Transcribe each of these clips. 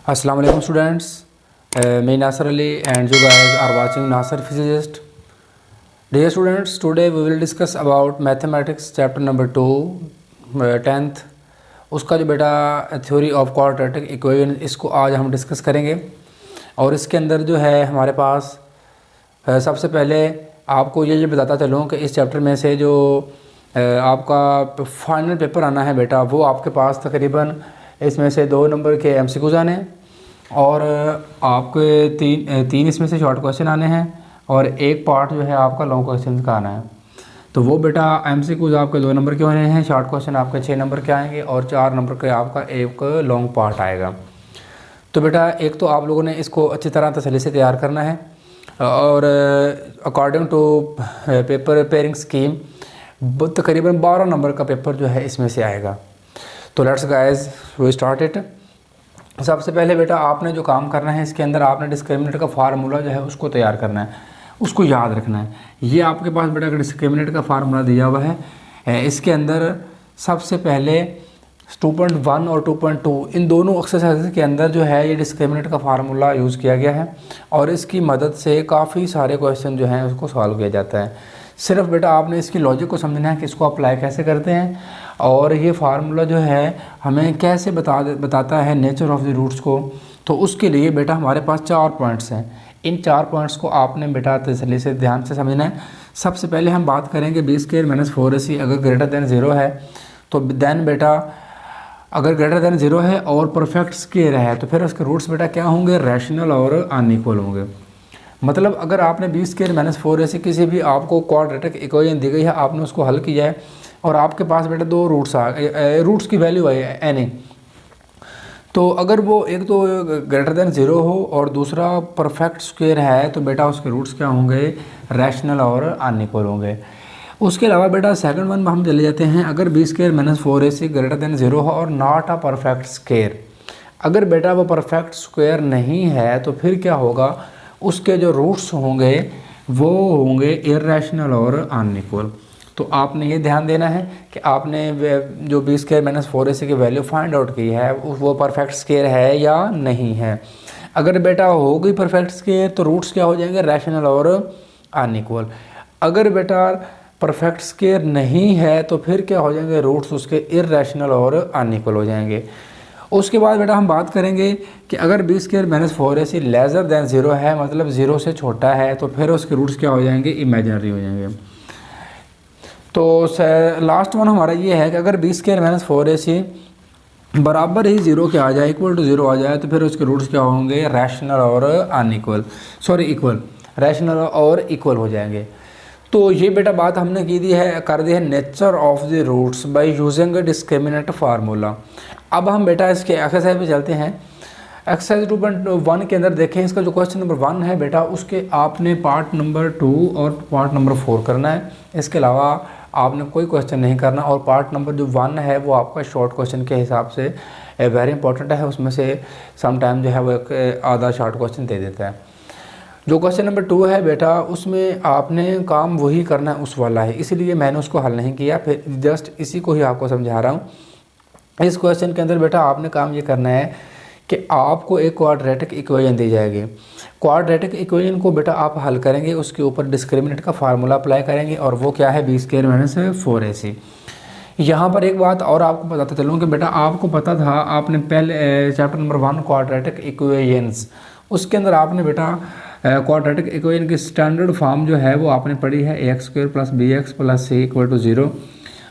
Assalamu alaikum students. Me Nasser Ali and you guys are watching Nasser Physicist. Dear students, today we will discuss about mathematics chapter number 2 10th. उसका जो बेटा theory of quadratic equation इसको आज हम discuss करेंगे। और इसके अंदर जो है हमारे पास सबसे पहले आपको ये बताता चलूँ कि इस चैप्टर में से जो आपका फाइनल पेपर आना है बेटा, वो आपके पास तकरीबन इसमें से 2 नंबर के MCQs आने हैं और आपके तीन इसमें से शॉर्ट क्वेश्चन आने हैं और एक पार्ट जो है आपका लॉन्ग क्वेश्चन का आना है। तो वो बेटा MCQs आपके 2 नंबर के होने हैं, शॉर्ट क्वेश्चन आपके 6 नंबर के आएंगे और 4 नंबर के आपका एक लॉन्ग पार्ट आएगा। तो बेटा एक तो आप लोगों ने इसको अच्छी तरह तसल्ली से तैयार करना है और according to paper pairing scheme तकरीबन 12 नंबर का पेपर जो है इसमें से आएगा। तो let's guys we start it. सबसे पहले बेटा आपने जो काम करना है, इसके अंदर आपने डिस्क्रिमिनेंट का फार्मूला जो है उसको तैयार करना है, उसको याद रखना है। ये आपके पास बेटा डिस्क्रिमिनेंट का फार्मूला दिया हुआ है। इसके अंदर सबसे पहले 2.1 और 2.2 इन दोनों एक्सरसाइज के अंदर जो है ये डिस्क्रिमिनेंट का फार्मूला यूज़ किया गया है और इसकी मदद से काफ़ी सारे क्वेश्चन जो हैं उसको सॉल्व किया जाता है। सिर्फ बेटा आपने इसकी लॉजिक को समझना है कि इसको अप्लाई कैसे करते हैं और ये फार्मूला जो है हमें कैसे बताता है नेचर ऑफ द रूट्स को। तो उसके लिए बेटा हमारे पास 4 पॉइंट्स हैं। इन 4 पॉइंट्स को आपने बेटा तसल्ली से ध्यान से समझना है। सबसे पहले हम बात करेंगे b² - 4ac अगर ग्रेटर देन 0 है तो देन बेटा अगर ग्रेटर देन 0 है और परफेक्ट स्क्वायर है तो फिर उसके रूट्स बेटा क्या होंगे, रैशनल और अनइक्वल होंगे। मतलब अगर आपने b² - 4ac किसी भी आपको क्वाड्रेटिक इक्वेशन दी गई है, आपने उसको हल किया है और आपके पास बेटा 2 रूट्स रूट्स की वैल्यू है n। तो अगर वो एक तो ग्रेटर देन 0 हो और दूसरा परफेक्ट स्क्वायर है तो बेटा उसके रूट्स क्या होंगे, रैशनल और अनइक्वल होंगे। उसके अलावा बेटा सेकंड वन में हम चले जाते हैं। अगर b² - 4ac ग्रेटर देन 0 हो और नॉट अ परफेक्ट स्क्वायर, अगर बेटा वो परफेक्ट स्क्वायर नहीं है तो फिर क्या होगा, उसके जो रूट्स होंगे वो होंगे इर्रेशनल और अनइक्वल। तो आपने ये ध्यान देना है कि आपने जो b² - 4ac की वैल्यू फाइंड आउट की है वो परफेक्ट स्क्वायर है या नहीं है। अगर बेटा हो गई परफेक्ट स्क्वायर तो रूट्स क्या हो जाएंगे, रैशनल और अनइक्वल। अगर बेटा परफेक्ट स्क्वायर नहीं है तो फिर क्या हो जाएंगे, रूट्स उसके इर्रेशनल और अनइक्वल हो जाएंगे। उसके बाद बेटा हम बात करेंगे कि अगर b² - 4ac लेसर देन 0 है, मतलब 0 से छोटा है, तो फिर उसके रूट्स क्या हो जाएंगे, इमेजिनरी हो जाएंगे। तो लास्ट वन हमारा ये है कि अगर b² - 4ac बराबर ही 0 के आ जाए, इक्वल टू 0 आ जाए, तो फिर उसके रूट्स क्या होंगे, रैशनल और अनइक्वल, इक्वल, रैशनल और इक्वल हो जाएंगे। तो ये बेटा बात हमने की दी है, कर दी है nature of the roots by using discriminant formula. अब हम बेटा इसके एक्सरसाइज पे चलते हैं। एक्सरसाइज 2.1 के अंदर देखें, इसका जो क्वेश्चन नंबर 1 है बेटा उसके आपने पार्ट नंबर 2 और पार्ट नंबर 4 करना है। इसके अलावा आपने कोई क्वेश्चन नहीं करना और पार्ट नंबर जो 1 है वो आपका शॉर्ट क्वेश्चन के हिसाब से वेरी इंपॉर्टेंट है, उसमें से सम टाइम जो है वो एक आधा शॉर्ट क्वेश्चन दे देता है। जो क्वेश्चन नंबर 2 है बेटा उसमें आपने काम वही करना है उस वाला है, इसलिए मैंने उसको हल नहीं किया, फिर जस्ट इसी को ही आपको समझा रहा हूँ। इस क्वेश्चन के अंदर बेटा आपने काम ये करना है कि आपको एक क्वाड्रेटिक इक्वेशन दी जाएगी। क्वाड्रेटिक इक्वेशन को बेटा आप हल करेंगे, उसके ऊपर डिस्क्रिमिनेंट का फार्मूला अप्लाई करेंगे और वो क्या है, b² - 4ac। यहाँ पर एक बात और आपको बताता चलूँ कि बेटा आपको पता था, आपने पहले चैप्टर नंबर 1 क्वाड्रेटिक इक्वेशंस, उसके अंदर आपने बेटा क्वाड्रेटिक इक्वेशन की स्टैंडर्ड फॉर्म जो है वो आपने पढ़ी है, ax² + bx + c = 0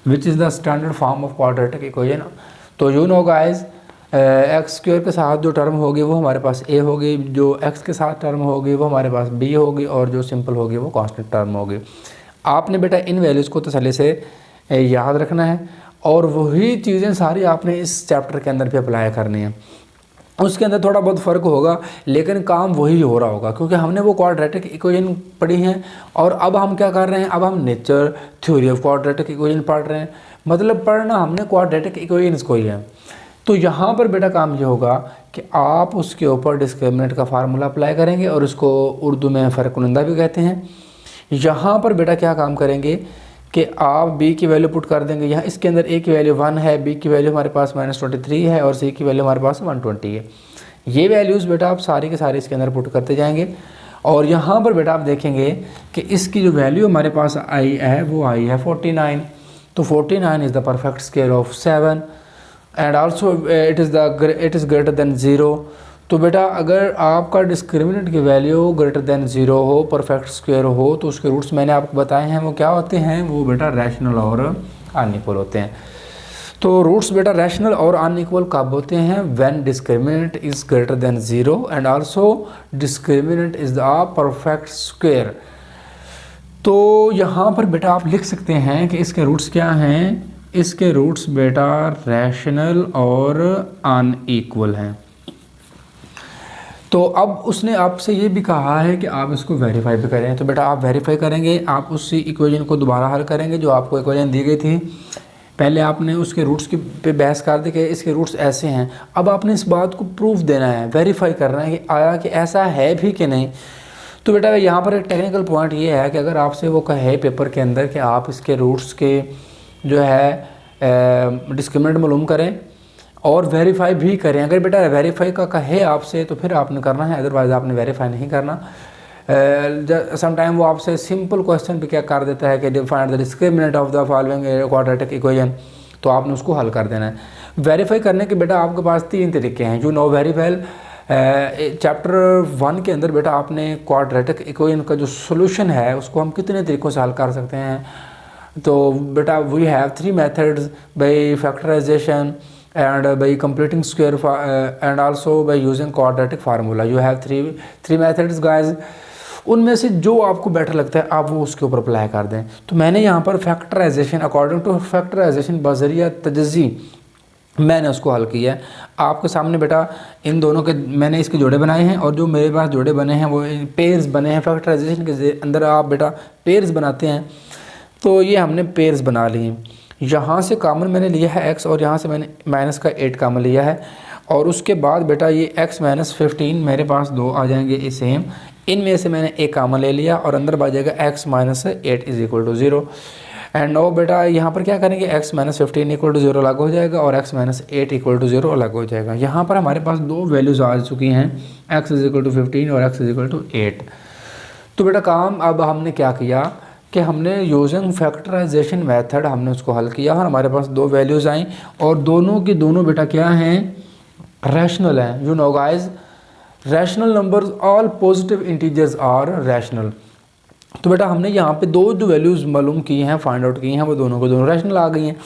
which is the standard form of quadratic equation. तो यू नो गाइस, x² के साथ जो टर्म होगी वो हमारे पास a होगी, जो x के साथ टर्म होगी वो हमारे पास b होगी और जो सिंपल होगी वो कांस्टेंट टर्म होगी। आपने बेटा इन वैल्यूज़ को तसल्ली से याद रखना है और वही चीज़ें सारी आपने इस चैप्टर के अंदर भी अप्लाई करनी है। उसके अंदर थोड़ा बहुत फ़र्क होगा लेकिन काम वही हो रहा होगा, क्योंकि हमने वो क्वाड्रेटिक इक्वेशन पढ़ी हैं और अब हम क्या कर रहे हैं, अब हम nature theory of quadratic equation पढ़ रहे हैं। मतलब पढ़ना हमने क्वाड्रेटिक इक्वेशंस को ही है। तो यहाँ पर बेटा काम ये होगा कि आप उसके ऊपर डिस्क्रिमिनेंट का फार्मूला अप्लाई करेंगे और उसको उर्दू में फ़र्कुनंदा भी कहते हैं। यहाँ पर बेटा क्या काम करेंगे कि आप b की वैल्यू पुट कर देंगे। यहाँ इसके अंदर a की वैल्यू 1 है, b की वैल्यू हमारे पास -23 है और c की वैल्यू हमारे पास 120 है। ये वैल्यूज़ बेटा आप सारी के सारे इसके अंदर पुट करते जाएंगे और यहाँ पर बेटा आप देखेंगे कि इसकी जो वैल्यू हमारे पास आई है वो आई है 49। तो 49 is the perfect square of 7 and also it is greater than 0। तो बेटा अगर आपका डिस्क्रिमिनेंट की वैल्यू ग्रेटर देन 0 हो, परफेक्ट स्क्वायर हो, तो उसके रूट्स मैंने आपको बताए हैं वो क्या होते हैं, वो बेटा रैशनल और अनइक्वल होते हैं। तो रूट्स बेटा रैशनल और अनइक्वल कब होते हैं, when discriminant is greater than 0 and also discriminant is the perfect square. तो यहाँ पर बेटा आप लिख सकते हैं कि इसके रूट्स क्या हैं, इसके रूट्स बेटा रैशनल और अनइक्वल हैं। तो अब उसने आपसे ये भी कहा है कि आप इसको वेरीफाई भी करें। तो बेटा आप वेरीफाई करेंगे, आप उसी इक्वेशन को दोबारा हल करेंगे जो आपको इक्वेशन दी गई थी। पहले आपने उसके रूट्स के पे बहस कर दी कि इसके रूट्स ऐसे हैं। अब आपने इस बात को प्रूफ देना है, वेरीफाई करना है कि आया कि ऐसा है भी कि नहीं। तो बेटा यहाँ पर एक टेक्निकल पॉइंट ये है कि अगर आपसे वो कहे पेपर के अंदर कि आप इसके रूट्स के जो है डिस्क्रिमिनेंट मालूम करें और वेरीफाई भी करें, अगर बेटा वेरीफाई का कहे आपसे तो फिर आपने करना है, अदरवाइज़ आपने वेरीफाई नहीं करना। समटाइम वो आपसे सिंपल क्वेश्चन भी क्या कर देता है कि find the discriminant of the following quadratic equation, तो आपने उसको हल कर देना है। वेरीफाई करने के बेटा आपके पास 3 तरीके हैं, you know very well. Chapter 1 के अंदर बेटा आपने क्वाड्रेटिक इक्वेशन का जो सोल्यूशन है उसको हम कितने तरीक़ों से हल कर सकते हैं। तो बेटा we have 3 methods, by factorization and by completing square and also by using quadratic formula. You have three methods guys, उनमें से जो आपको बेटर लगता है आप वो उसके ऊपर अप्लाई कर दें। तो मैंने यहाँ पर फैक्टराइजेशन, अकॉर्डिंग टू फैक्टराइजेशन बजरिया तजज़ी मैंने उसको हल किया है आपके सामने बेटा। इन दोनों के मैंने इसके जोड़े बनाए हैं और जो मेरे पास जोड़े बने हैं वो पेयर्स बने हैं। फैक्टराइजेशन के अंदर आप बेटा पेयर्स बनाते हैं, तो ये हमने पेयर्स बना लिए। यहाँ से कॉमन मैंने लिया है x और यहाँ से मैंने माइनस का 8 कॉमन लिया है और उसके बाद बेटा ये x माइनस 15 मेरे पास 2 आ जाएंगे ये सेम, इनमें से मैंने एक कॉमन ले लिया और अंदर आ जाएगा x minus 8 is equal to 0। And no बेटा यहाँ पर क्या करेंगे, x माइनस 15 इक्वल टू 0 अलग हो जाएगा और x माइनस 8 इक्वल टू 0 अलग हो जाएगा। यहाँ पर हमारे पास 2 वैल्यूज़ आ चुकी हैं, x इज इक्वल टू 15 और x इज इक्वल टू 8। तो बेटा काम अब हमने क्या किया कि हमने यूजिंग फैक्टराइजेशन मेथड हमने उसको हल किया और हमारे पास 2 वैल्यूज़ आई और दोनों की दोनों बेटा क्या हैं, रैशनल हैं। You know guys, rational numbers all positive integers are rational. तो बेटा हमने यहाँ पे 2 जो वैल्यूज़ मालूम की हैं, फाइंड आउट की हैं, वो दोनों को दोनों रैशनल आ गई हैं।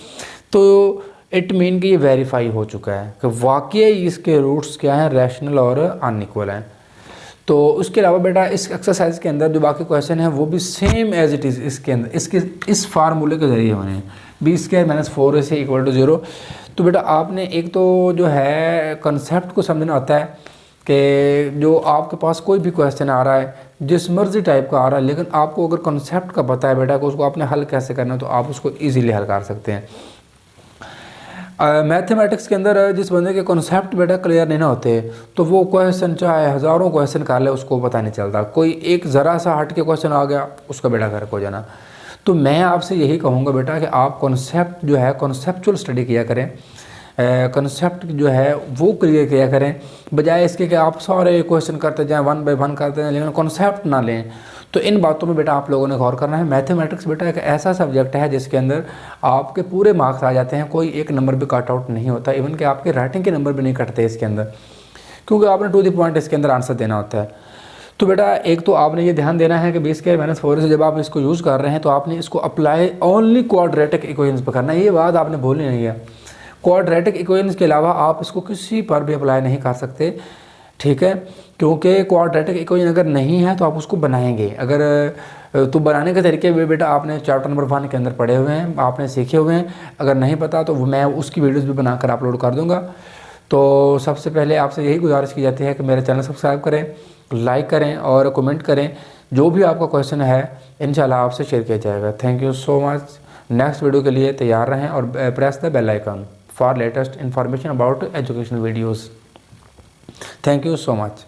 तो इट मीन कि ये वेरीफाई हो चुका है कि वाकई इसके रूट्स क्या हैं, रैशनल और अनइक्वल हैं। तो उसके अलावा बेटा इस एक्सरसाइज के अंदर जो बाकी क्वेश्चन है वो भी सेम एज इट इज़ इसके अंदर इसके इस फार्मूले के ज़रिए होने हैं, b² minus 4ac equal to 0। तो बेटा आपने एक तो जो है कंसेप्ट को समझना होता है कि जो आपके पास कोई भी क्वेश्चन आ रहा है, जिस मर्जी टाइप का आ रहा है, लेकिन आपको अगर कंसेप्ट का पता है बेटा को उसको आपने हल कैसे करना है, तो आप उसको ईजीली हल कर सकते हैं। मैथमेटिक्स के अंदर जिस बंदे के कॉन्सेप्ट बेटा क्लियर नहीं ना होते तो वो क्वेश्चन चाहे हज़ारों क्वेश्चन कर ले उसको पता नहीं चलता, कोई एक ज़रा सा हट के क्वेश्चन आ गया उसका बेटा गर्क हो जाना। तो मैं आपसे यही कहूँगा बेटा कि आप कॉन्सेप्ट जो है कॉन्सेप्चुअल स्टडी किया करें, कॉन्सेप्ट जो है वो क्लियर किया करें, बजाय इसके कि आप सारे क्वेश्चन करते जाएँ 1 बाय 1 करते हैं लेकिन कॉन्सेप्ट ना लें। तो इन बातों में बेटा आप लोगों ने गौर करना है। मैथमेटिक्स बेटा एक ऐसा सब्जेक्ट है जिसके अंदर आपके पूरे मार्क्स आ जाते हैं, कोई एक नंबर भी कट आउट नहीं होता, इवन कि आपके राइटिंग के नंबर भी नहीं कटते इसके अंदर, क्योंकि आपने टू द पॉइंट इसके अंदर आंसर देना होता है। तो बेटा एक तो आपने ये ध्यान देना है कि b² माइनस 4 से जब आप इसको यूज़ कर रहे हैं तो आपने इसको अप्लाई ओनली क्वाड्रेटिक इक्वेशंस पर करना है, ये बात आपने भूलनी नहीं है। क्वाड्रेटिक इक्वेशंस के अलावा आप इसको किसी पर भी अप्लाई नहीं कर सकते, ठीक है, क्योंकि क्वाड्रेटिक इक्वेशन अगर नहीं है तो आप उसको बनाएंगे। अगर तो बनाने के तरीके भी बेटा आपने चैप्टर नंबर 1 के अंदर पढ़े हुए हैं, आपने सीखे हुए हैं, अगर नहीं पता तो मैं उसकी वीडियोस भी बनाकर अपलोड कर दूंगा। तो सबसे पहले आपसे यही गुजारिश की जाती है कि मेरा चैनल सब्सक्राइब करें, लाइक करें और कमेंट करें, जो भी आपका क्वेश्चन है इंशाल्लाह आपसे शेयर किया जाएगा। Thank you so much. Next video के लिए तैयार रहें और press the bell icon for latest information about educational videos. Thank you so much.